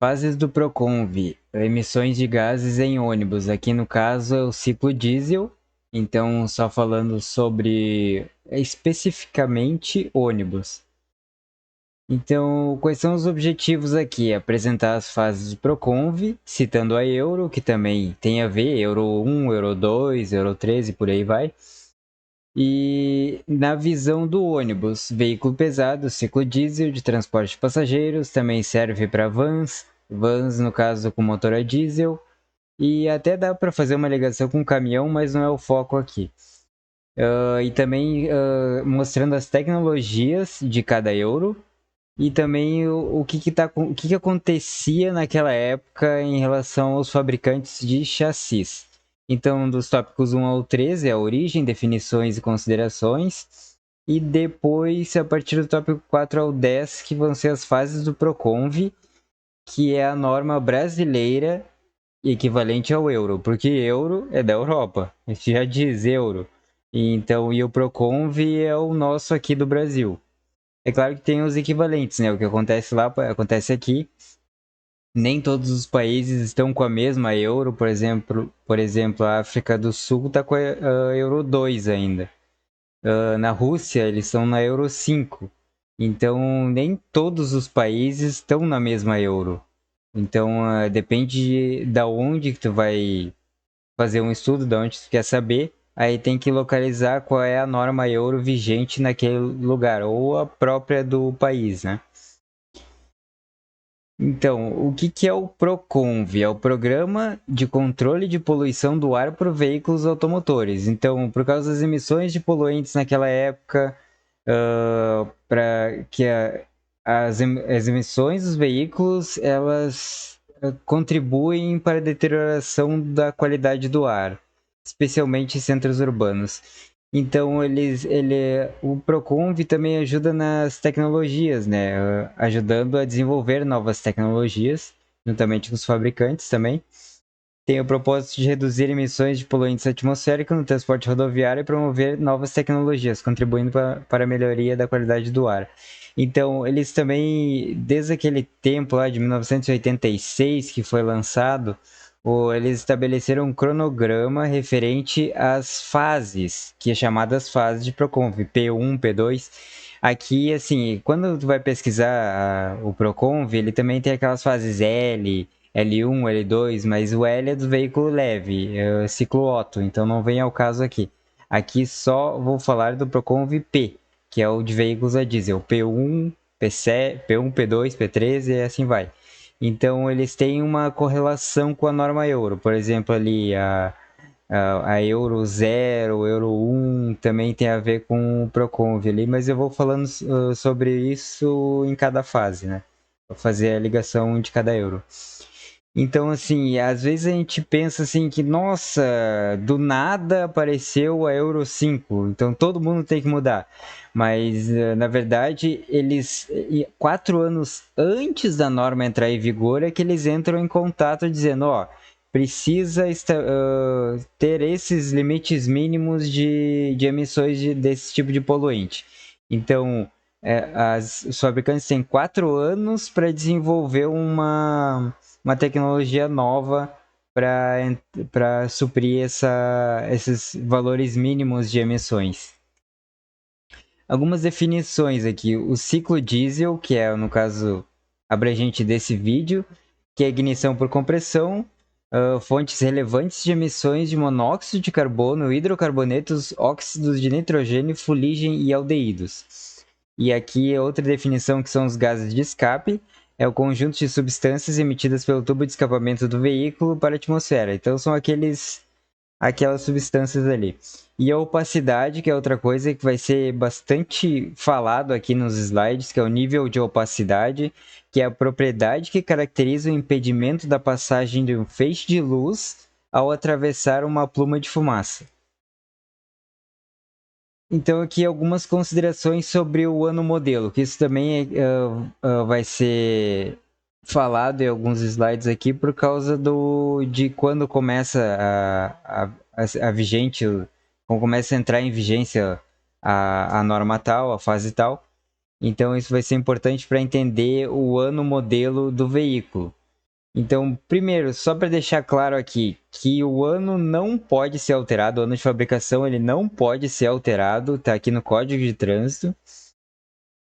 Fases do Proconv, emissões de gases em ônibus. Aqui no caso é o ciclo diesel, então só falando sobre especificamente ônibus. Então, quais são os objetivos aqui? Apresentar as fases do Proconv, citando a Euro, que também tem a ver, Euro 1, Euro 2, Euro 3 e por aí vai. E na visão do ônibus, veículo pesado, ciclo diesel de transporte de passageiros, também serve para vans no caso com motor a diesel, e até dá para fazer uma ligação com caminhão, mas não é o foco aqui. E também mostrando as tecnologias de cada euro e também o que acontecia naquela época em relação aos fabricantes de chassis. Então, dos tópicos 1 ao 13 é a origem, definições e considerações. E depois, a partir do tópico 4 ao 10, que vão ser as fases do Proconv, que é a norma brasileira equivalente ao euro, porque euro é da Europa, a gente já diz euro. Então, e o Proconv é o nosso aqui do Brasil. É claro que tem os equivalentes, né? O que acontece lá acontece aqui. Nem todos os países estão com a mesma euro, por exemplo, a África do Sul está com a euro 2 ainda. Na Rússia, eles estão na euro 5. Então, nem todos os países estão na mesma euro. Então, depende da onde que tu vai fazer um estudo, de onde tu quer saber. Aí tem que localizar qual é a norma euro vigente naquele lugar, ou a própria do país, né? Então, o que é o Proconv? É o Programa de Controle de Poluição do Ar por Veículos Automotores. Então, por causa das emissões de poluentes naquela época, para que as emissões dos veículos elas contribuem para a deterioração da qualidade do ar, especialmente em centros urbanos. Então, o Proconv também ajuda nas tecnologias, né? Ajudando a desenvolver novas tecnologias, juntamente com os fabricantes também. Tem o propósito de reduzir emissões de poluentes atmosféricos no transporte rodoviário e promover novas tecnologias, contribuindo para a melhoria da qualidade do ar. Então, eles também, desde aquele tempo lá de 1986 que foi lançado, eles estabeleceram um cronograma referente às fases, que é chamadas fases de Proconv, P1, P2. Aqui, assim, quando tu vai pesquisar o Proconv, ele também tem aquelas fases L, L1, L2, mas o L é do veículo leve, é ciclo Otto, então não vem ao caso aqui. Aqui só vou falar do Proconv P, que é o de veículos a diesel, P1, P1, P2, P3 e assim vai. Então eles têm uma correlação com a norma euro, por exemplo ali a Euro 0, Euro 1 também tem a ver com o Proconv ali, mas eu vou falando sobre isso em cada fase, né? Vou fazer a ligação de cada euro. Então, assim, às vezes a gente pensa assim que, nossa, do nada apareceu a Euro 5, então todo mundo tem que mudar. Mas, na verdade, 4 anos antes da norma entrar em vigor, é que eles entram em contato dizendo, ó, precisa ter esses limites mínimos de emissões desse tipo de poluente. Então, os fabricantes têm 4 anos para desenvolver uma tecnologia nova para suprir esses valores mínimos de emissões. Algumas definições aqui. O ciclo diesel, que é, no caso, abrangente desse vídeo, que é ignição por compressão, fontes relevantes de emissões de monóxido de carbono, hidrocarbonetos, óxidos de nitrogênio, fuligem e aldeídos. E aqui é outra definição que são os gases de escape, é o conjunto de substâncias emitidas pelo tubo de escapamento do veículo para a atmosfera. Então são aquelas substâncias ali. E a opacidade, que é outra coisa que vai ser bastante falado aqui nos slides, que é o nível de opacidade, que é a propriedade que caracteriza o impedimento da passagem de um feixe de luz ao atravessar uma pluma de fumaça. Então, aqui algumas considerações sobre o ano modelo, que isso também vai ser falado em alguns slides aqui por causa de quando começa a vigente, quando começa a entrar em vigência a norma tal, a fase tal. Então, isso vai ser importante para entender o ano modelo do veículo. Então, primeiro, só para deixar claro aqui, que o ano não pode ser alterado, o ano de fabricação ele não pode ser alterado, tá aqui no Código de Trânsito.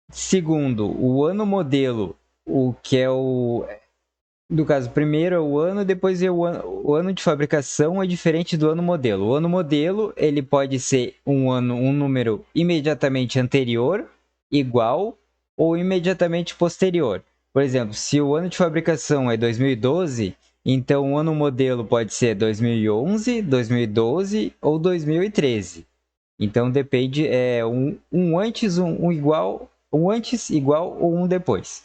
Segundo, o ano modelo, o que é o... No caso, primeiro é o ano, depois é o ano de fabricação é diferente do ano modelo. O ano modelo, ele pode ser um número imediatamente anterior, igual ou imediatamente posterior. Por exemplo, se o ano de fabricação é 2012, então o ano modelo pode ser 2011, 2012 ou 2013. Então depende, um antes, um igual, um antes, igual ou um depois.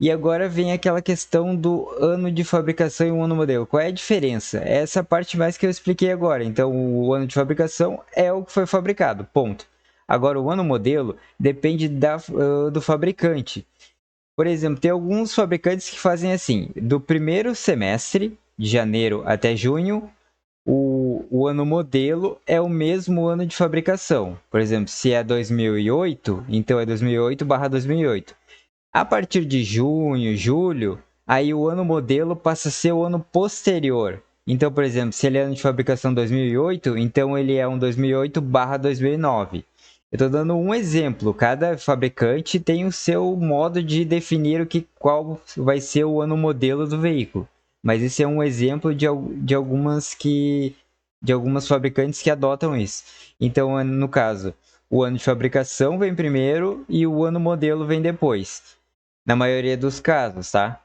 E agora vem aquela questão do ano de fabricação e o ano modelo. Qual é a diferença? É essa parte mais que eu expliquei agora. Então, o ano de fabricação é o que foi fabricado, ponto. Agora, o ano modelo depende do fabricante. Por exemplo, tem alguns fabricantes que fazem assim: do primeiro semestre, de janeiro até junho, o ano modelo é o mesmo ano de fabricação. Por exemplo, se é 2008, então é 2008/2008. A partir de junho, julho, aí o ano modelo passa a ser o ano posterior. Então, por exemplo, se ele é ano de fabricação 2008, então ele é um 2008/2009. Eu estou dando um exemplo. Cada fabricante tem o seu modo de definir qual vai ser o ano modelo do veículo. Mas esse é um exemplo de algumas fabricantes que adotam isso. Então, no caso, o ano de fabricação vem primeiro e o ano modelo vem depois. Na maioria dos casos, tá?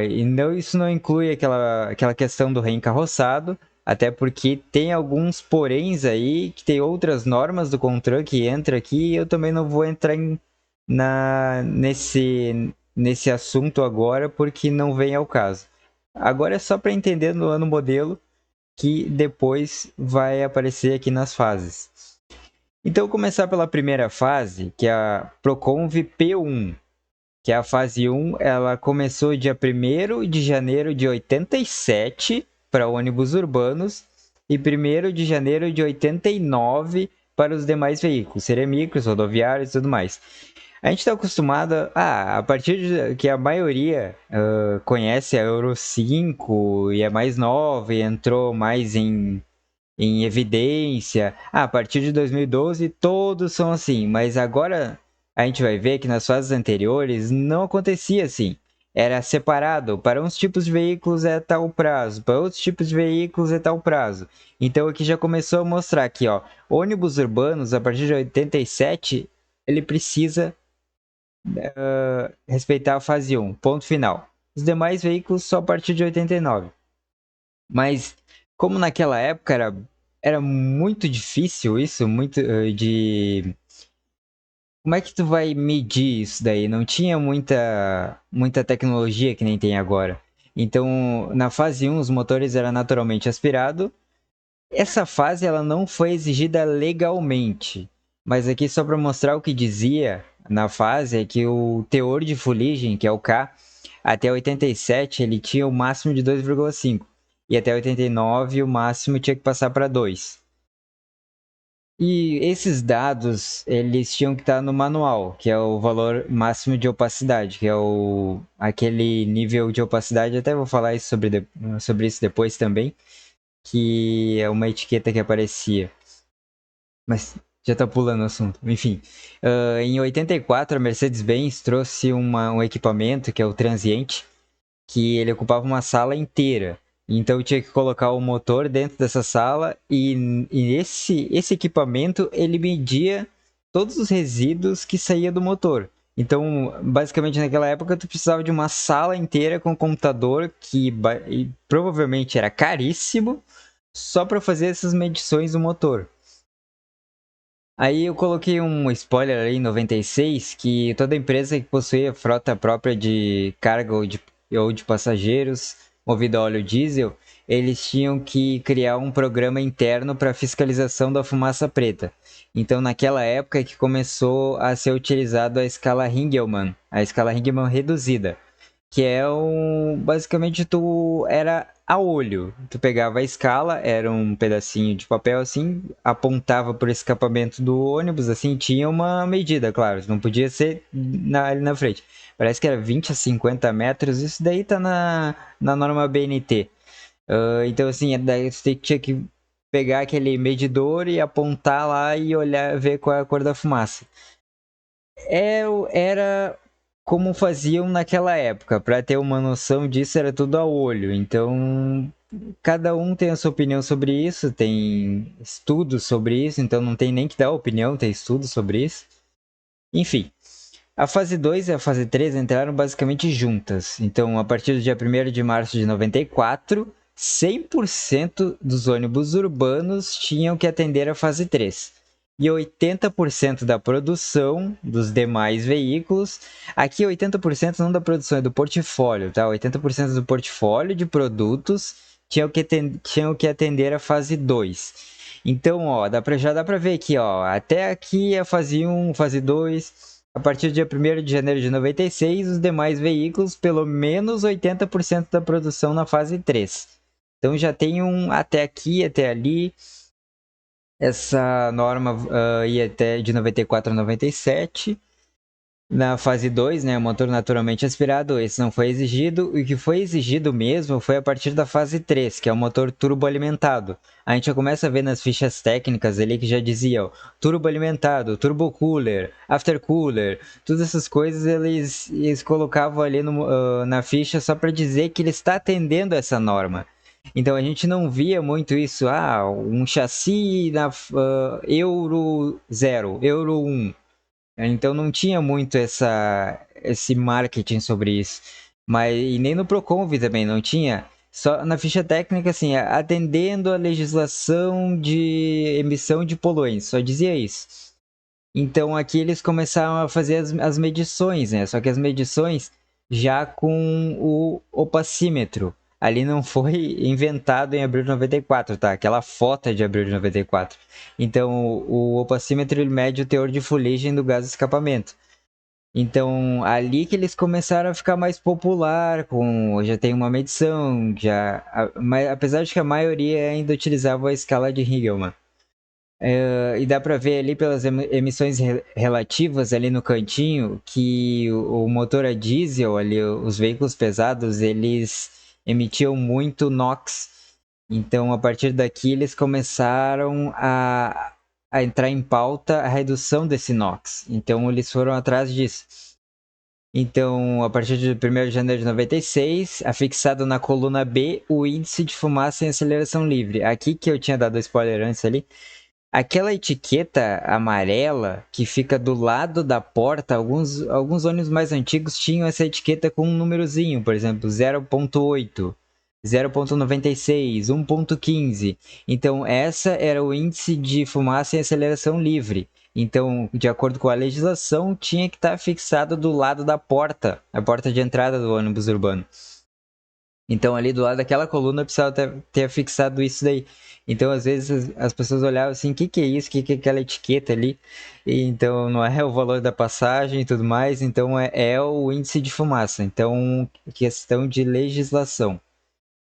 E não, isso não inclui aquela questão do reencarroçado, até porque tem alguns poréns aí, que tem outras normas do CONTRAN que entra aqui, e eu também não vou entrar nesse assunto agora, porque não vem ao caso. Agora é só para entender no ano modelo, que depois vai aparecer aqui nas fases. Então, começar pela primeira fase, que é a Proconv P1, que é a fase 1, ela começou dia 1º de janeiro de 87 para ônibus urbanos e 1º de janeiro de 89 para os demais veículos, cerâmicos, rodoviários e tudo mais. A gente está acostumado a partir de que a maioria conhece a Euro 5 e é mais nova e entrou mais em evidência. A partir de 2012 todos são assim, mas agora a gente vai ver que nas fases anteriores não acontecia assim. Era separado, para uns tipos de veículos é tal prazo, para outros tipos de veículos é tal prazo. Então aqui já começou a mostrar que, ó, ônibus urbanos a partir de 87, ele precisa respeitar a fase 1, ponto final. Os demais veículos só a partir de 89. Mas como naquela época era muito difícil isso, muito de... Como é que tu vai medir isso daí? Não tinha muita tecnologia que nem tem agora. Então, na fase 1, os motores eram naturalmente aspirados. Essa fase ela não foi exigida legalmente. Mas aqui só para mostrar o que dizia na fase é que o teor de fuligem, que é o K, até 87 ele tinha o máximo de 2,5. E até 89 o máximo tinha que passar para 2. E esses dados, eles tinham que estar no manual, que é o valor máximo de opacidade, que é aquele nível de opacidade, até vou falar sobre isso depois também, que é uma etiqueta que aparecia. Mas já tá pulando o assunto. Enfim, em 84 a Mercedes-Benz trouxe um equipamento, que é o Transiente, que ele ocupava uma sala inteira. Então eu tinha que colocar o motor dentro dessa sala e esse equipamento ele media todos os resíduos que saía do motor. Então, basicamente naquela época tu precisava de uma sala inteira com computador que provavelmente era caríssimo só para fazer essas medições do motor. Aí eu coloquei um spoiler aí em 96 que toda empresa que possuía frota própria de carga ou de passageiros movido a óleo diesel, eles tinham que criar um programa interno para fiscalização da fumaça preta. Então naquela época é que começou a ser utilizado a escala Ringelmann reduzida, que é basicamente tu era a olho. Tu pegava a escala, era um pedacinho de papel assim, apontava pro escapamento do ônibus, assim, tinha uma medida, claro, não podia ser ali na frente. Parece que era 20 a 50 metros, isso daí tá na norma BNT. Então, assim, daí você tinha que pegar aquele medidor e apontar lá e olhar, ver qual é a cor da fumaça. Era como faziam naquela época, para ter uma noção disso, era tudo a olho. Então, cada um tem a sua opinião sobre isso, tem estudos sobre isso, então não tem nem que dar opinião, tem estudos sobre isso. Enfim, a fase 2 e a fase 3 entraram basicamente juntas. Então, a partir do dia 1º de março de 94, 100% dos ônibus urbanos tinham que atender a fase 3. E 80% da produção dos demais veículos, aqui 80% não da produção, é do portfólio, tá? 80% do portfólio de produtos tinham que atender a fase 2. Então, ó, já dá para ver aqui, ó, até aqui a fase 1, fase 2, a partir do dia 1º de janeiro de 96, os demais veículos, pelo menos 80% da produção na fase 3. Então já tem até aqui, até ali. Essa norma ia até de 94 a 97. Na fase 2, né, motor naturalmente aspirado, esse não foi exigido. O que foi exigido mesmo foi a partir da fase 3, que é o motor turboalimentado. A gente já começa a ver nas fichas técnicas ali que já diziam turboalimentado, turbocooler, aftercooler, todas essas coisas eles colocavam ali na ficha só para dizer que ele está atendendo essa norma. Então a gente não via muito isso, um chassi na Euro 0, Euro 1. Então não tinha muito esse marketing sobre isso. Mas, e nem no Proconv também não tinha. Só na ficha técnica, assim, atendendo a legislação de emissão de poluentes, só dizia isso. Então aqui eles começaram a fazer as medições, né? Só que as medições já com o opacímetro. Ali não foi inventado em abril de 94, tá? Aquela foto é de abril de 94. Então o opacímetro ele mede o teor de fuligem do gás de escapamento. Então ali que eles começaram a ficar mais popular, já tem uma medição, apesar de que a maioria ainda utilizava a escala de Higelmann. E dá para ver ali pelas emissões relativas ali no cantinho que o motor a diesel ali, os veículos pesados, eles emitiam muito NOx. Então, a partir daqui, eles começaram a entrar em pauta a redução desse NOx. Então, eles foram atrás disso. Então, a partir de 1º de janeiro de 96, afixado na coluna B, o índice de fumaça em aceleração livre. Aqui que eu tinha dado spoiler antes ali, aquela etiqueta amarela que fica do lado da porta, alguns ônibus mais antigos tinham essa etiqueta com um númerozinho, por exemplo, 0.8, 0.96, 1.15. Então, essa era o índice de fumaça em aceleração livre. Então, de acordo com a legislação, tinha que estar fixado do lado da porta, a porta de entrada do ônibus urbano. Então, ali do lado daquela coluna, precisava ter fixado isso daí. Então, às vezes, as pessoas olhavam assim, o que é isso? O que é aquela etiqueta ali? E, então, não é o valor da passagem e tudo mais, então é o índice de fumaça. Então, questão de legislação.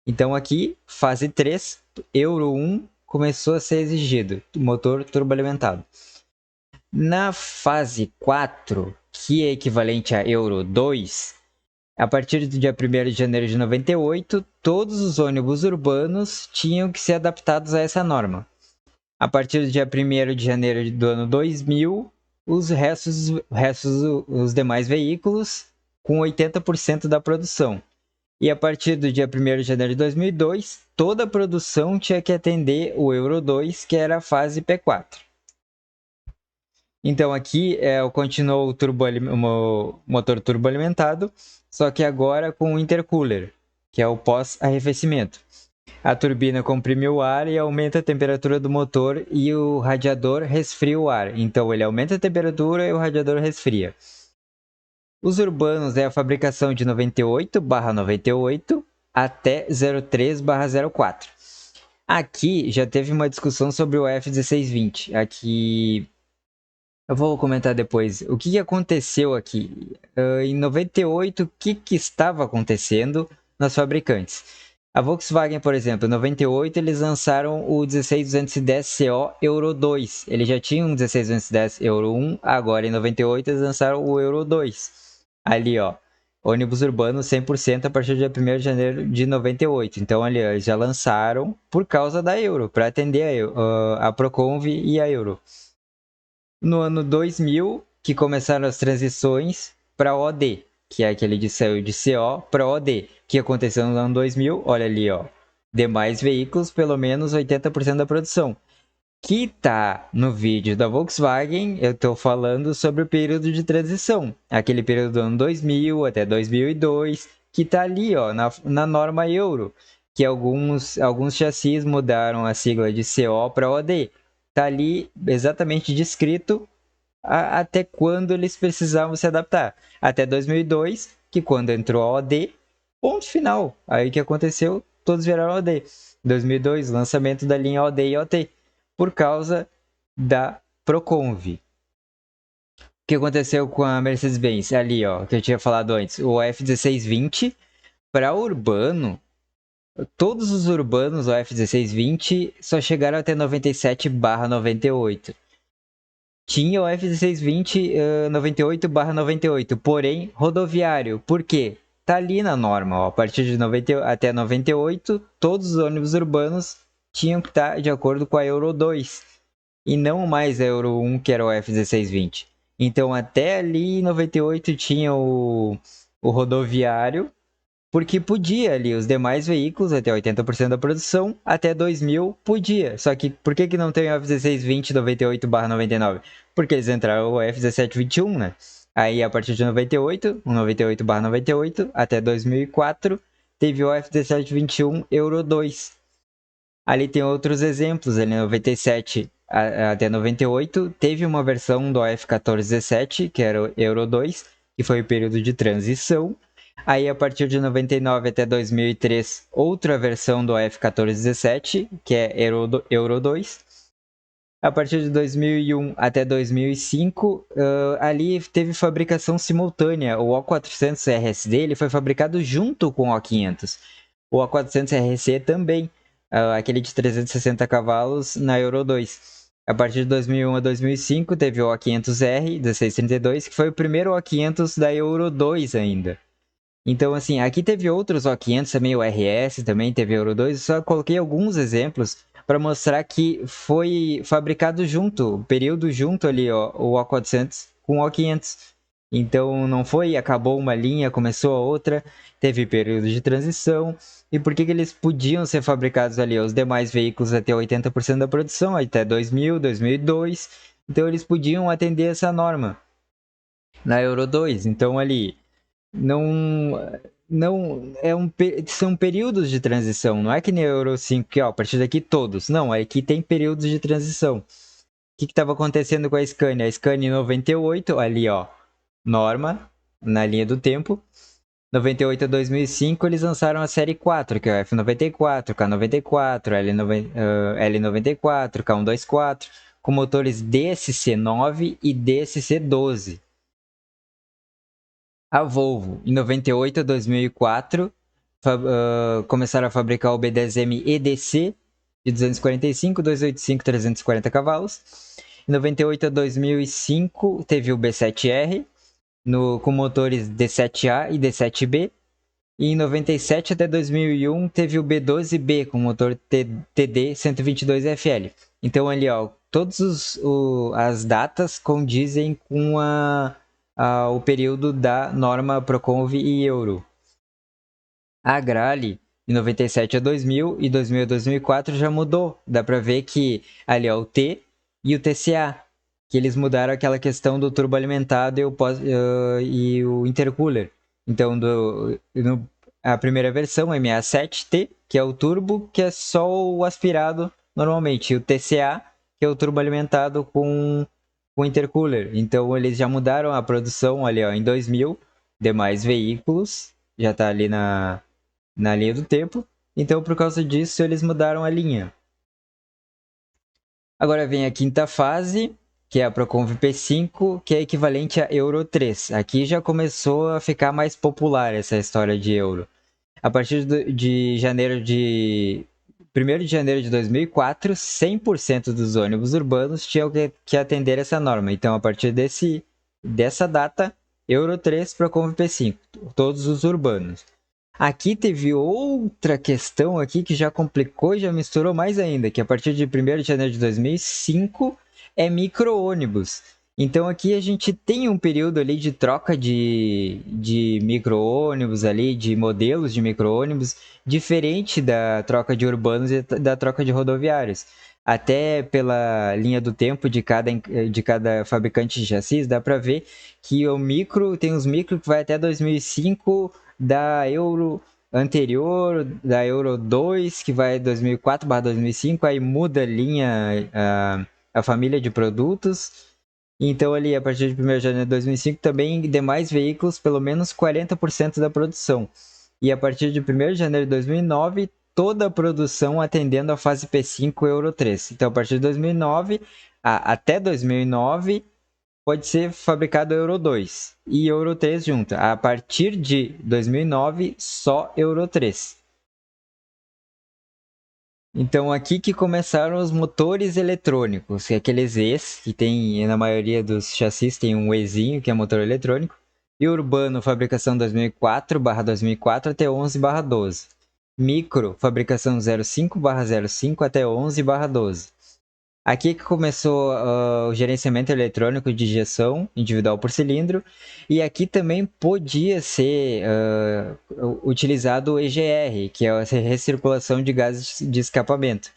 Então, aqui, fase 3, Euro 1, começou a ser exigido, motor turboalimentado. Na fase 4, que é equivalente a Euro 2, a partir do dia 1º de janeiro de 98, todos os ônibus urbanos tinham que ser adaptados a essa norma. A partir do dia 1º de janeiro do ano 2000, os os demais veículos, com 80% da produção. E a partir do dia 1º de janeiro de 2002, toda a produção tinha que atender o Euro 2, que era a fase P4. Então aqui continuou o motor turboalimentado, só que agora com o intercooler, que é o pós-arrefecimento. A turbina comprime o ar e aumenta a temperatura do motor e o radiador resfria o ar. Então ele aumenta a temperatura e o radiador resfria. Os urbanos é a fabricação de 98/98 até 03/04. Aqui já teve uma discussão sobre o F1620. Aqui Eu vou comentar depois. O que aconteceu aqui? Em 98, o que estava acontecendo nas fabricantes? A Volkswagen, por exemplo, em 98 eles lançaram o 16210CO Euro 2. Ele já tinha um 16210 Euro 1, agora em 98 eles lançaram o Euro 2. Ali, ó, ônibus urbano 100% a partir do dia 1º de janeiro de 98. Então, ali, eles já lançaram por causa da Euro, para atender a Proconv e a Euro. No ano 2000, que começaram as transições para OD, que é aquele de saiu de CO para OD, que aconteceu no ano 2000, olha ali, ó. Demais veículos, pelo menos 80% da produção. Que tá no vídeo da Volkswagen, eu tô falando sobre o período de transição, aquele período do ano 2000 até 2002, que tá ali, ó, na norma Euro, que alguns chassis mudaram a sigla de CO para OD. Tá ali exatamente descrito até quando eles precisavam se adaptar. Até 2002, que quando entrou a OD, ponto final. Aí o que aconteceu? Todos viraram OD. 2002, lançamento da linha OD e OT, por causa da Proconv. O que aconteceu com a Mercedes-Benz? Ali, ó, que eu tinha falado antes, o F1620 para urbano. Todos os urbanos, o F1620, só chegaram até 97/98. Tinha o F1620 98/98, porém rodoviário. Por quê? Tá ali na norma, ó, a partir de 90, até 98, todos os ônibus urbanos tinham que estar de acordo com a Euro 2 e não mais a Euro 1, que era o F1620. Então até ali em 98 tinha o rodoviário, porque podia ali, os demais veículos, até 80% da produção, até 2000 podia. Só que por que não tem o F1620 98/99? Porque eles entraram o F1721, né? Aí a partir de 98, o 98/98, até 2004, teve o F1721 Euro 2. Ali tem outros exemplos, ali 97 até 98, teve uma versão do F1417, que era o Euro 2, que foi o período de transição. Aí, a partir de 99 até 2003, outra versão do F1417, que é Euro 2. A partir de 2001 até 2005, ali teve fabricação simultânea. O O400 RSD ele foi fabricado junto com o O500. O O400 RC também, aquele de 360 cavalos na Euro 2. A partir de 2001 a 2005, teve o O500R 1632, que foi o primeiro O500 da Euro 2 ainda. Então, assim, aqui teve outros O500 também, o RS também teve Euro 2, só coloquei alguns exemplos para mostrar que foi fabricado junto, período junto ali, ó, o O400 com o O500. Então, não foi, acabou uma linha, começou a outra, teve período de transição. E por que eles podiam ser fabricados ali? Os demais veículos até 80% da produção, até 2000, 2002. Então, eles podiam atender essa norma na Euro 2. Então, ali não são períodos de transição, não é que nem Euro 5 que ó, a partir daqui todos, não, aqui tem períodos de transição. O que estava acontecendo com a Scania? A Scania em 98, ali ó, norma na linha do tempo, 98 a 2005 eles lançaram a série 4, que é o F94, K94, L94, K124, com motores DSC9 e DSC12. A Volvo, em 98 a 2004, começaram a fabricar o B10M EDC de 245, 285, 340 cavalos. Em 98 a 2005, teve o B7R com motores D7A e D7B. E em 97 até 2001, teve o B12B com motor TD 122FL. Então, ali, ó, todas as datas condizem com o período da norma Proconv e Euro. A Agrale, de 97 a 2000 e 2000 a 2004 já mudou. Dá para ver que ali é o T e o TCA, que eles mudaram aquela questão do turbo alimentado e o intercooler. Então, a primeira versão, MA7T, que é o turbo, que é só o aspirado normalmente, e o TCA, que é o turbo alimentado com intercooler. Então, eles já mudaram a produção ali ó, em 2000, demais veículos, já está ali na linha do tempo. Então, por causa disso, eles mudaram a linha. Agora vem a quinta fase, que é a Proconv P5, que é equivalente a Euro 3. Aqui já começou a ficar mais popular essa história de euro. A partir de janeiro de 1º de janeiro de 2004, 100% dos ônibus urbanos tinham que atender essa norma. Então, a partir dessa data, Euro 3 Proconv P5, todos os urbanos. Aqui teve outra questão aqui que já complicou e já misturou mais ainda, que a partir de 1º de janeiro de 2005 é micro-ônibus. Então aqui a gente tem um período ali de troca de micro-ônibus ali, de modelos de micro-ônibus, diferente da troca de urbanos e da troca de rodoviários. Até pela linha do tempo de cada fabricante de chassis, dá para ver que o micro, tem os micro que vai até 2005, da Euro anterior, da Euro 2, que vai 2004/2005, aí muda a linha, a família de produtos. Então, ali, a partir de 1º de janeiro de 2005, também demais veículos, pelo menos 40% da produção. E a partir de 1º de janeiro de 2009, toda a produção atendendo a fase P5 Euro 3. Então, a partir de 2009, até 2009, pode ser fabricado Euro 2 e Euro 3 junto. A partir de 2009, só Euro 3. Então, aqui que começaram os motores eletrônicos, que é aqueles E's, que tem na maioria dos chassis, tem um Ezinho, que é motor eletrônico. E urbano, fabricação 2004/2004 até 11/12. Micro, fabricação 05/05 até 11/12. Aqui que começou o gerenciamento eletrônico de injeção individual por cilindro, e aqui também podia ser utilizado o EGR, que é a recirculação de gases de escapamento,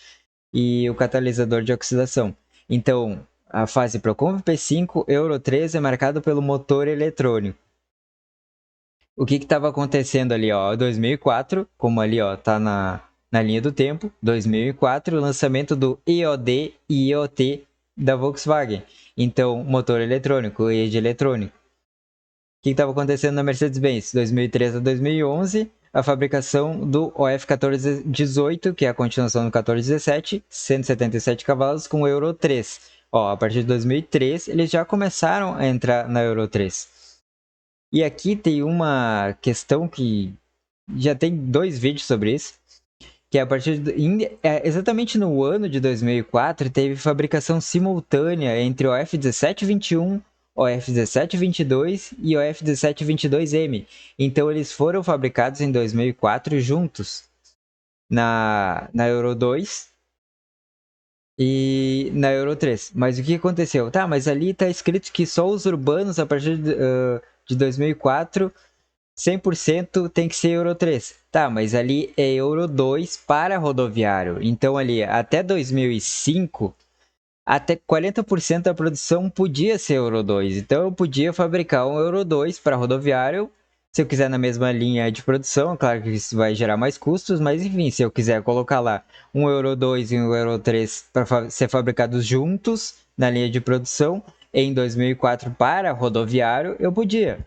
e o catalisador de oxidação. Então, a fase Proconv P5 Euro 3 é marcado pelo motor eletrônico. O que estava acontecendo ali, ó, 2004, como ali, ó, tá na linha do tempo, 2004, o lançamento do EOD e EOT da Volkswagen. Então, motor eletrônico e de eletrônico. O que estava acontecendo na Mercedes-Benz? 2003 a 2011, a fabricação do OF 1418, que é a continuação do 1417, 177 cavalos com Euro 3. Ó, a partir de 2003, eles já começaram a entrar na Euro 3. E aqui tem uma questão que já tem 2 vídeos sobre isso, que é a partir exatamente no ano de 2004 teve fabricação simultânea entre o OF1721, OF1722 e o OF1722M. Então eles foram fabricados em 2004 juntos na Euro 2 e na Euro 3. Mas o que aconteceu? Tá, mas ali está escrito que só os urbanos a partir de 2004 100% tem que ser Euro 3. Tá, mas ali é Euro 2 para rodoviário. Então ali, até 2005, até 40% da produção podia ser Euro 2. Então eu podia fabricar um Euro 2 para rodoviário, se eu quiser na mesma linha de produção. Claro que isso vai gerar mais custos, mas enfim, se eu quiser colocar lá um Euro 2 e um Euro 3 para ser fabricados juntos na linha de produção em 2004 para rodoviário, eu podia.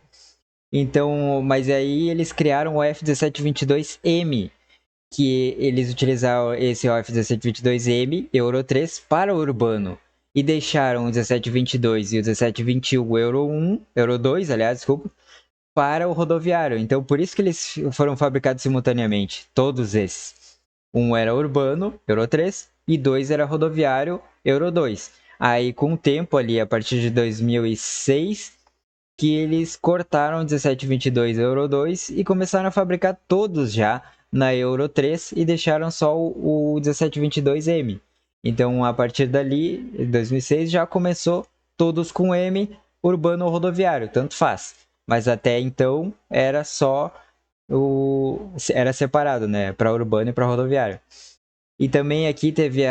Então, mas aí eles criaram o F1722M, que eles utilizaram esse F1722M Euro 3 para o urbano e deixaram o 1722 e o 1721 Euro 1, Euro 2, aliás, desculpa, para o rodoviário. Então, por isso que eles foram fabricados simultaneamente, todos esses. Um era urbano, Euro 3, e 2 era rodoviário, Euro 2. Aí, com o tempo ali, a partir de 2006, que eles cortaram o 1722 Euro 2 e começaram a fabricar todos já na Euro 3 e deixaram só o 1722M. Então, a partir dali, em 2006, já começou todos com M, urbano ou rodoviário, tanto faz. Mas até então era só era separado, né, para urbano e para rodoviário. E também aqui teve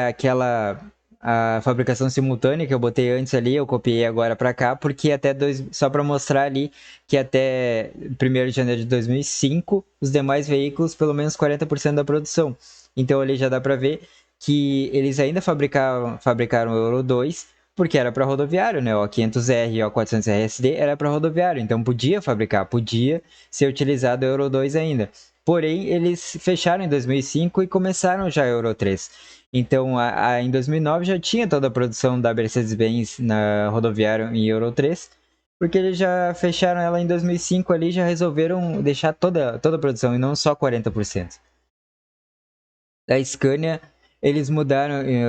a fabricação simultânea que eu botei antes ali, eu copiei agora para cá, porque só para mostrar ali que até 1º de janeiro de 2005, os demais veículos, pelo menos 40% da produção. Então ali já dá para ver que eles ainda fabricaram o Euro 2, porque era para rodoviário, né? O 500R e o 400R SD era para rodoviário, então podia ser utilizado o Euro 2 ainda. Porém, eles fecharam em 2005 e começaram já a Euro 3. Então, em 2009 já tinha toda a produção da Mercedes-Benz na rodoviária em Euro 3, porque eles já fecharam ela em 2005 ali, já resolveram deixar toda a produção e não só 40%. Da Scania, eles mudaram em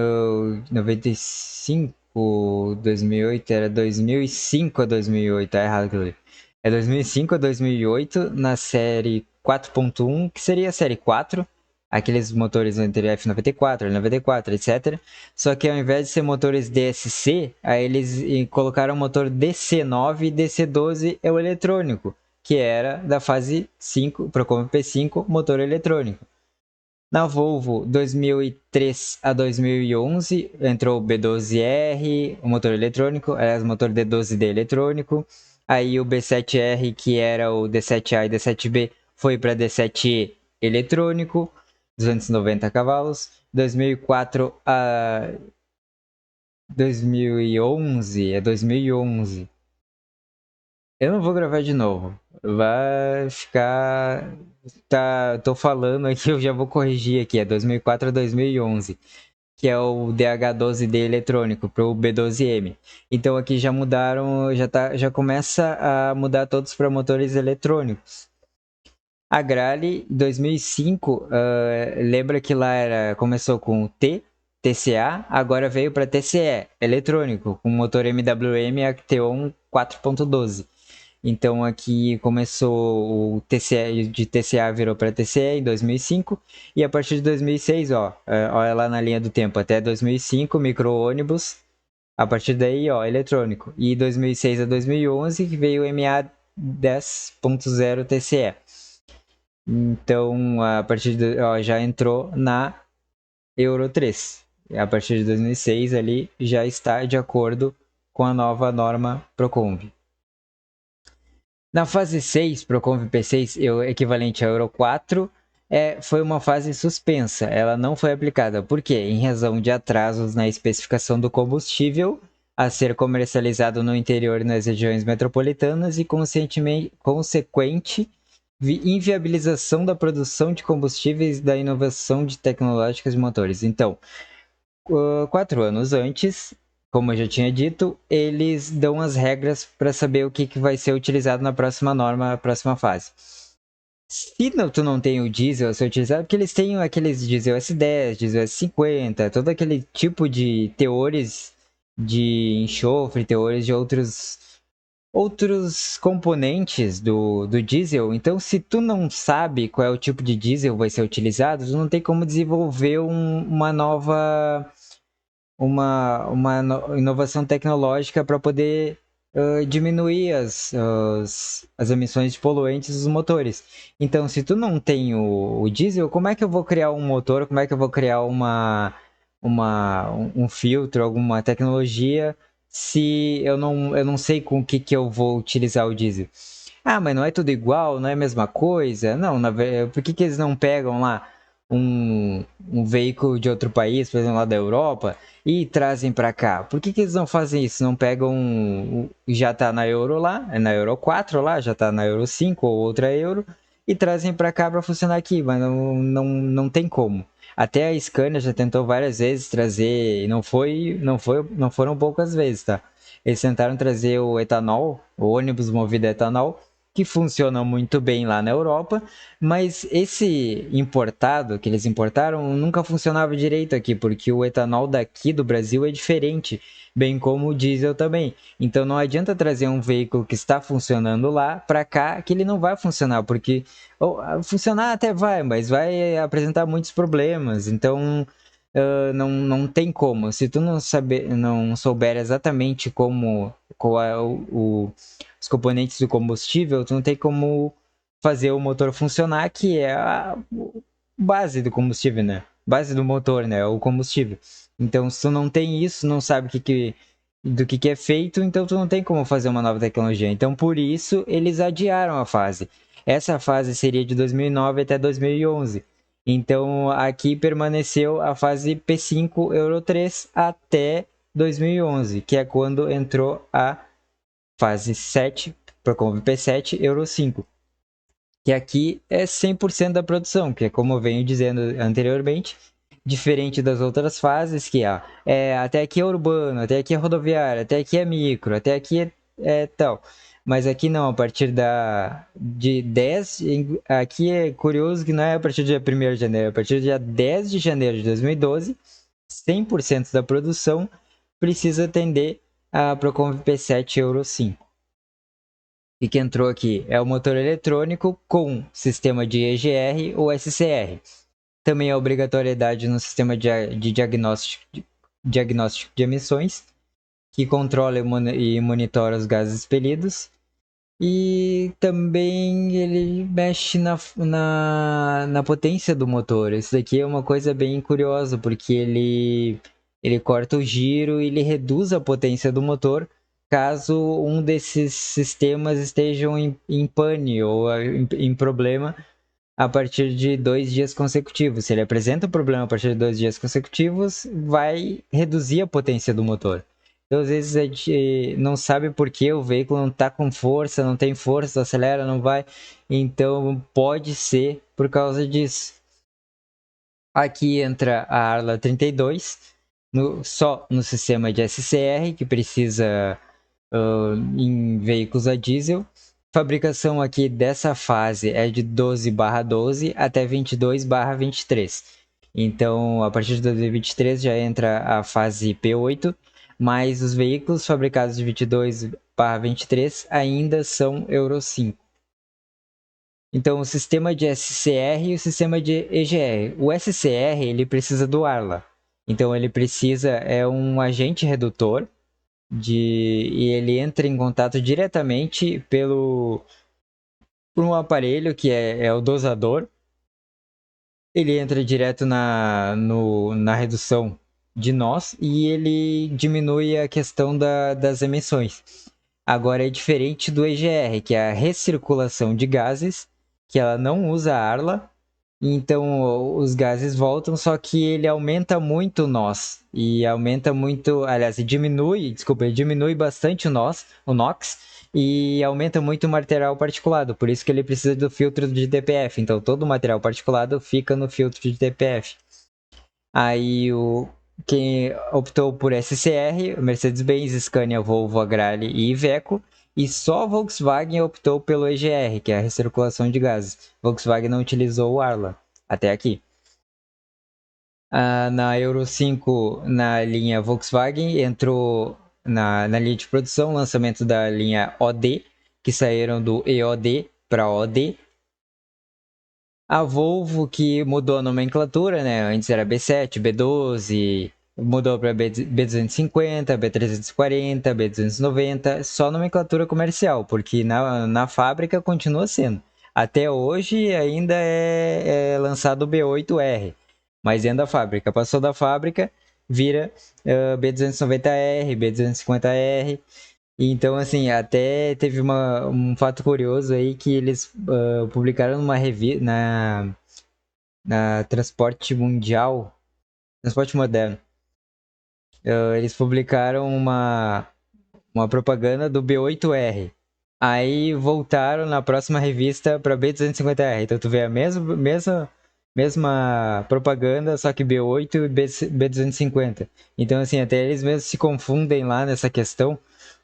95, 2008, era 2005 a 2008, tá errado aquilo ali. É 2005 a 2008 na série 4.1, que seria a série 4, aqueles motores entre F94, L94, etc. Só que ao invés de ser motores DSC, aí eles colocaram o motor DC9 e DC12 é o eletrônico, que era da fase 5, Procon P5, motor eletrônico. Na Volvo, 2003 a 2011, entrou o B12R, o motor eletrônico, aliás, o motor D12D eletrônico. Aí o B7R, que era o D7A e D7B, foi para D7E eletrônico, 290 cavalos. 2004 a 2011, é 2011. Eu não vou gravar de novo. Vai ficar. Tô falando aqui, eu já vou corrigir aqui. É 2004 a 2011, que é o DH12D eletrônico para o B12M. Então aqui já mudaram, já começa a mudar todos para motores eletrônicos. A Grale 2005, lembra que lá começou com TCA, agora veio para TCE, eletrônico, com motor MWM Acteon 4.12. Então aqui começou o TCE, de TCA virou para TCE em 2005, e a partir de 2006, olha lá na linha do tempo, até 2005 micro-ônibus, a partir daí, eletrônico. E 2006 a 2011 veio o MA 10.0 TCE. Então, a partir de, já entrou na Euro 3. A partir de 2006 ali já está de acordo com a nova norma Proconv. Na fase 6, Proconv P6, equivalente a Euro 4, foi uma fase suspensa. Ela não foi aplicada. Por quê? Em razão de atrasos na especificação do combustível a ser comercializado no interior e nas regiões metropolitanas e consequente inviabilização da produção de combustíveis e da inovação de tecnológicas de motores. Então, 4 anos antes, como eu já tinha dito, eles dão as regras para saber o que vai ser utilizado na próxima norma, na próxima fase. Se tu não tem o diesel a ser utilizado, porque eles têm aqueles diesel S10, diesel S50, todo aquele tipo de teores de enxofre, teores de outros componentes do diesel. Então, se tu não sabe qual é o tipo de diesel que vai ser utilizado, tu não tem como desenvolver uma nova inovação tecnológica para poder diminuir as emissões de poluentes dos motores. Então, se tu não tem o diesel, como é que eu vou criar um motor? Como é que eu vou criar um filtro, alguma tecnologia, se eu não sei com o que eu vou utilizar o diesel? Ah, mas não é tudo igual, não é a mesma coisa? Não, por que eles não pegam lá um veículo de outro país, por exemplo, lá da Europa, e trazem para cá? Por que eles não fazem isso? Não pegam, já tá na Euro lá, é na Euro 4 lá, já tá na Euro 5 ou outra Euro, e trazem para cá para funcionar aqui, mas não tem como. Até a Scania já tentou várias vezes trazer, e não foram poucas vezes, tá? Eles tentaram trazer o etanol, o ônibus movido a etanol, que funciona muito bem lá na Europa, mas esse importado que eles importaram nunca funcionava direito aqui, porque o etanol daqui do Brasil é diferente, bem como o diesel também. Então não adianta trazer um veículo que está funcionando lá para cá, que ele não vai funcionar, porque funcionar até vai, mas vai apresentar muitos problemas. Então não tem como. Se tu não souber exatamente qual é os componentes do combustível, tu não tem como fazer o motor funcionar, que é a base do combustível, né? Base do motor, né? O combustível. Então, se tu não tem isso, não sabe do que é feito, então tu não tem como fazer uma nova tecnologia. Então, por isso, eles adiaram a fase. Essa fase seria de 2009 até 2011. Então, aqui permaneceu a fase P5 Euro 3 até 2011, que é quando entrou a fase 7, Procon P7 Euro 5, que aqui é 100% da produção, que é como eu venho dizendo anteriormente, diferente das outras fases, que até aqui é urbano, até aqui é rodoviário, até aqui é micro, até aqui é tal. Mas aqui não, a partir de 10, aqui é curioso que não é a partir do dia 1º de janeiro, é a partir do dia 10 de janeiro de 2012, 100% da produção precisa atender a Procon P7 Euro 5. E que entrou aqui é o motor eletrônico com sistema de EGR ou SCR. Também a obrigatoriedade no sistema de diagnóstico de emissões, que controla e monitora os gases expelidos. E também ele mexe na potência do motor. Isso daqui é uma coisa bem curiosa, porque ele corta o giro e ele reduz a potência do motor caso um desses sistemas estejam em pane ou em problema a partir de 2 dias consecutivos. Se ele apresenta um problema a partir de 2 dias consecutivos, vai reduzir a potência do motor. Então, às vezes a gente não sabe por que o veículo não está com força, não tem força, acelera, não vai. Então, pode ser por causa disso. Aqui entra a Arla 32, só no sistema de SCR, que precisa em veículos a diesel. Fabricação aqui dessa fase é de 12/12 até 22/23. Então, a partir de 2023 já entra a fase P8, mas os veículos fabricados de 22/23 ainda são Euro 5. Então, o sistema de SCR e o sistema de EGR. O SCR ele precisa do Arla. Então, ele precisa um agente redutor e ele entra em contato diretamente por um aparelho que é o dosador. Ele entra direto na redução de nós e ele diminui a questão das emissões. Agora é diferente do EGR, que é a recirculação de gases, que ela não usa Arla, então os gases voltam, só que ele aumenta muito o NOx e aumenta muito, aliás, diminui bastante o NOx e aumenta muito o material particulado, por isso que ele precisa do filtro de DPF. Então todo o material particulado fica no filtro de DPF. Aí quem optou por SCR, Mercedes-Benz, Scania, Volvo, Agrale e Iveco, e só a Volkswagen optou pelo EGR, que é a recirculação de gases. Volkswagen não utilizou o Arla até aqui. Na Euro 5, na linha Volkswagen, entrou na linha de produção o lançamento da linha OD, que saíram do EOD para OD. A Volvo que mudou a nomenclatura, né? Antes era B7, B12, mudou para B250, B340, B290, só nomenclatura comercial, porque na fábrica continua sendo. Até hoje ainda é lançado o B8R, mas dentro da fábrica. Passou da fábrica, vira B290R, B250R. Então, assim, até teve um fato curioso aí que eles publicaram numa revista na Transporte Mundial, Transporte Moderno. Eles publicaram uma propaganda do B8R. Aí voltaram na próxima revista para B250R. Então tu vê a mesma propaganda, só que B8 e B250. Então, assim, até eles mesmos se confundem lá nessa questão,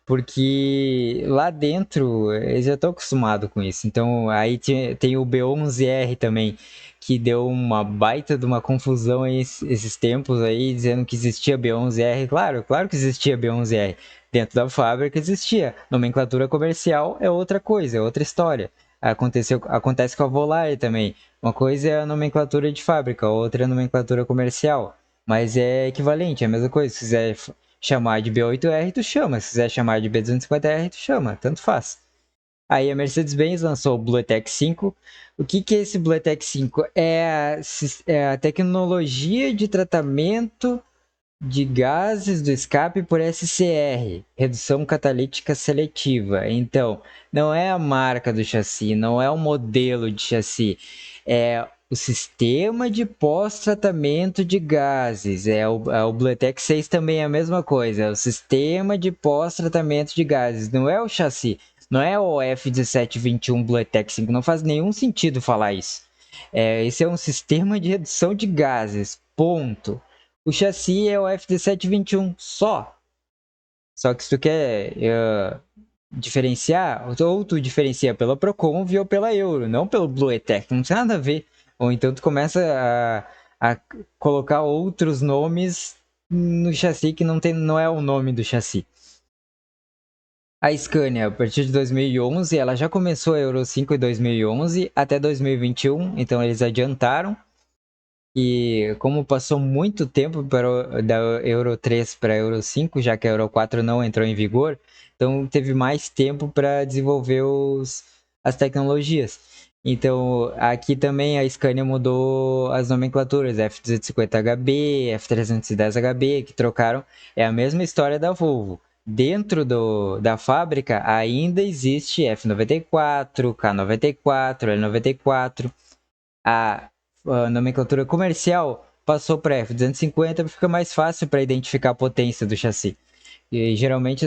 porque lá dentro eles já estão acostumados com isso. Então, aí tem o B11R também, que deu uma baita de uma confusão aí esses tempos aí, dizendo que existia B11R. Claro que existia B11R. Dentro da fábrica existia. Nomenclatura comercial é outra coisa, é outra história. Acontece com a Volare também. Uma coisa é a nomenclatura de fábrica, outra é a nomenclatura comercial. Mas é equivalente, é a mesma coisa. Se quiser chamar de B8R, tu chama. Se quiser chamar de B250R, tu chama. Tanto faz. Aí a Mercedes-Benz lançou o BlueTech 5. O que é esse BlueTech 5? É a tecnologia de tratamento de gases do escape por SCR, redução catalítica seletiva. Então, não é a marca do chassi, não é o modelo de chassi, é o sistema de pós-tratamento de gases. O BlueTech 6 também é a mesma coisa, é o sistema de pós-tratamento de gases, não é o chassi. Não é o F1721 BlueTech 5, não faz nenhum sentido falar isso. Esse é um sistema de redução de gases, ponto. O chassi é o F1721 só. Só que se tu quer diferenciar, ou tu diferencia pela Proconv ou pela Euro, não pelo BlueTech, não tem nada a ver. Ou então tu começa a colocar outros nomes no chassi que não é o nome do chassi. A Scania, a partir de 2011, ela já começou a Euro 5 em 2011 até 2021, então eles adiantaram. E como passou muito tempo da Euro 3 para a Euro 5, já que a Euro 4 não entrou em vigor, então teve mais tempo para desenvolver as tecnologias. Então aqui também a Scania mudou as nomenclaturas, F250HB, F310HB, que trocaram. É a mesma história da Volvo. Dentro da fábrica ainda existe F94, K94, L94. A nomenclatura comercial passou para F250 porque fica mais fácil para identificar a potência do chassi. E geralmente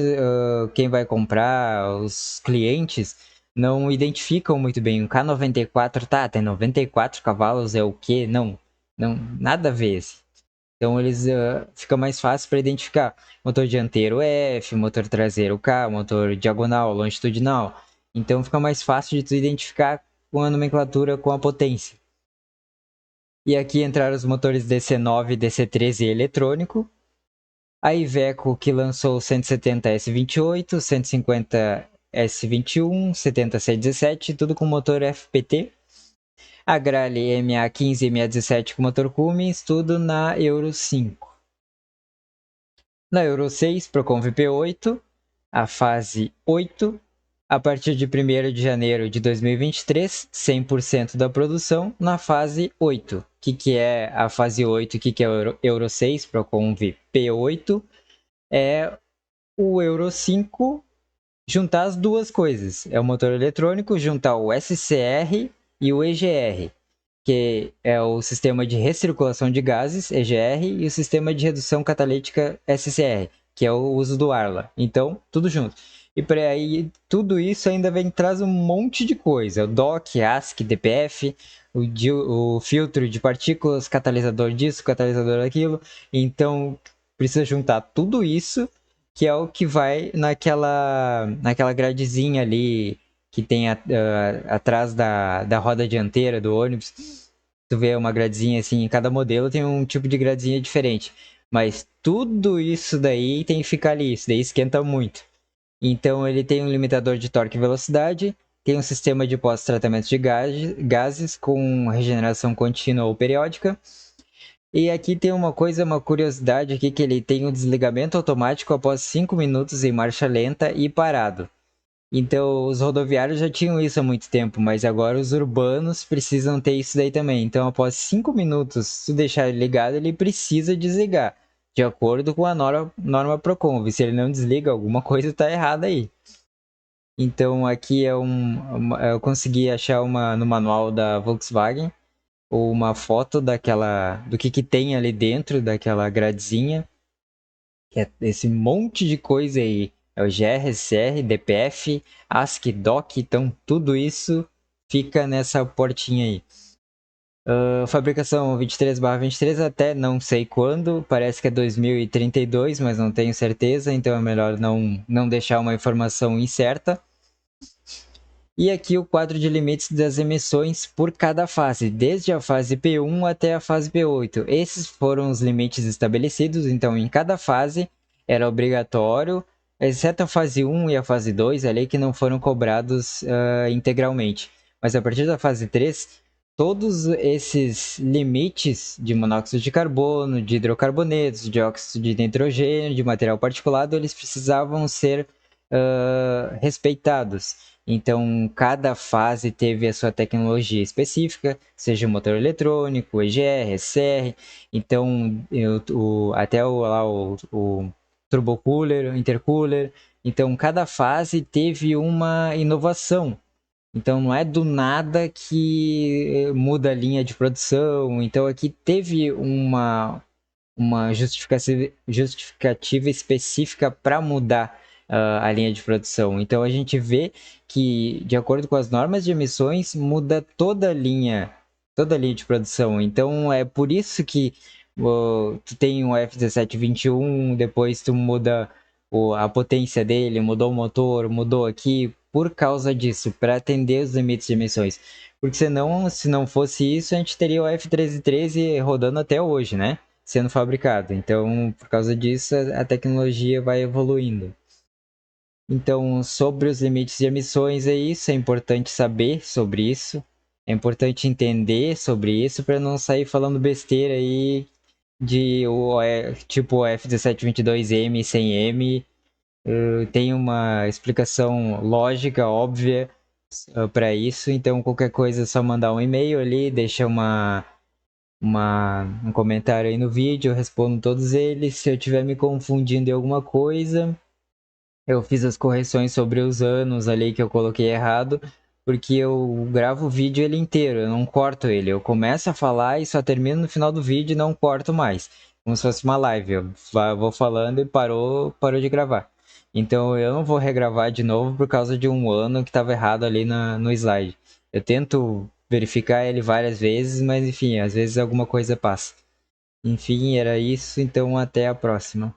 quem vai comprar, os clientes, não identificam muito bem. Um K94, tem 94 cavalos, é o quê? Não, nada a ver. Então eles fica mais fácil para identificar. Motor dianteiro F, motor traseiro K, motor diagonal, longitudinal. Então fica mais fácil de tu identificar com a nomenclatura, com a potência. E aqui entraram os motores DC9 e DC13 eletrônico. A Iveco, que lançou o 170 S28, 150 S21, 70 C17, tudo com motor FPT. A Grale MA15 e MA17 com motor Cummins, tudo na Euro 5. Na Euro 6, Procon VP8, a fase 8. A partir de 1º de janeiro de 2023, 100% da produção na fase 8. O que é a fase 8? O que é o Euro 6, Procon VP8? É o Euro 5 juntar as duas coisas. É o motor eletrônico juntar o SCR e o EGR, que é o sistema de recirculação de gases, EGR, e o sistema de redução catalítica, SCR, que é o uso do Arla. Então, tudo junto. E para aí, tudo isso ainda vem traz um monte de coisa. O DOC, ASC, DPF, o filtro de partículas, catalisador disso, catalisador daquilo. Então, precisa juntar tudo isso, que é o que vai naquela gradezinha ali que tem atrás da roda dianteira do ônibus. Tu vê uma gradezinha assim, em cada modelo tem um tipo de gradezinha diferente. Mas tudo isso daí tem que ficar ali, isso daí esquenta muito. Então ele tem um limitador de torque e velocidade, tem um sistema de pós-tratamento de gases com regeneração contínua ou periódica. E aqui tem uma curiosidade aqui, que ele tem um desligamento automático após 5 minutos em marcha lenta e parado. Então, os rodoviários já tinham isso há muito tempo, mas agora os urbanos precisam ter isso daí também. Então, após 5 minutos, se deixar ele ligado, ele precisa desligar, de acordo com a norma Proconv. Se ele não desliga, alguma coisa está errada aí. Então, aqui eu consegui achar no manual da Volkswagen uma foto do que tem ali dentro daquela gradezinha, que é esse monte de coisa aí. É o GRSR, DPF, ASCII, DOC, então tudo isso fica nessa portinha aí. Fabricação 23/23 até não sei quando, parece que é 2032, mas não tenho certeza, então é melhor não deixar uma informação incerta. E aqui o quadro de limites das emissões por cada fase, desde a fase P1 até a fase P8. Esses foram os limites estabelecidos, então em cada fase era obrigatório, exceto a fase 1 e a fase 2, ali que não foram cobrados integralmente. Mas a partir da fase 3, todos esses limites de monóxido de carbono, de hidrocarbonetos, de dióxido de nitrogênio, de material particulado, eles precisavam ser respeitados. Então, cada fase teve a sua tecnologia específica, seja o motor eletrônico, EGR, SCR. Então, até o turbocooler, o intercooler. Então, cada fase teve uma inovação. Então, não é do nada que muda a linha de produção. Então, aqui teve uma justificativa específica para mudar a linha de produção. Então a gente vê que, de acordo com as normas de emissões, muda toda a linha de produção. Então é por isso que tu tem um F-1721, depois tu muda a potência dele, mudou o motor, mudou aqui, por causa disso, para atender os limites de emissões. Porque senão, se não fosse isso, a gente teria o F-1313 rodando até hoje, né? Sendo fabricado. Então, por causa disso, a tecnologia vai evoluindo. Então, sobre os limites de emissões, é isso. É importante saber sobre isso. É importante entender sobre isso para não sair falando besteira aí de tipo F-1722M sem M. Tem uma explicação lógica, óbvia para isso. Então, qualquer coisa é só mandar um e-mail ali, deixa um comentário aí no vídeo, eu respondo todos eles. Se eu estiver me confundindo em alguma coisa, eu fiz as correções sobre os anos ali que eu coloquei errado, porque eu gravo o vídeo ele inteiro, eu não corto ele. Eu começo a falar e só termino no final do vídeo e não corto mais. Como se fosse uma live. Eu vou falando e parou de gravar. Então eu não vou regravar de novo por causa de um ano que estava errado ali no slide. Eu tento verificar ele várias vezes, mas enfim, às vezes alguma coisa passa. Enfim, era isso, então até a próxima.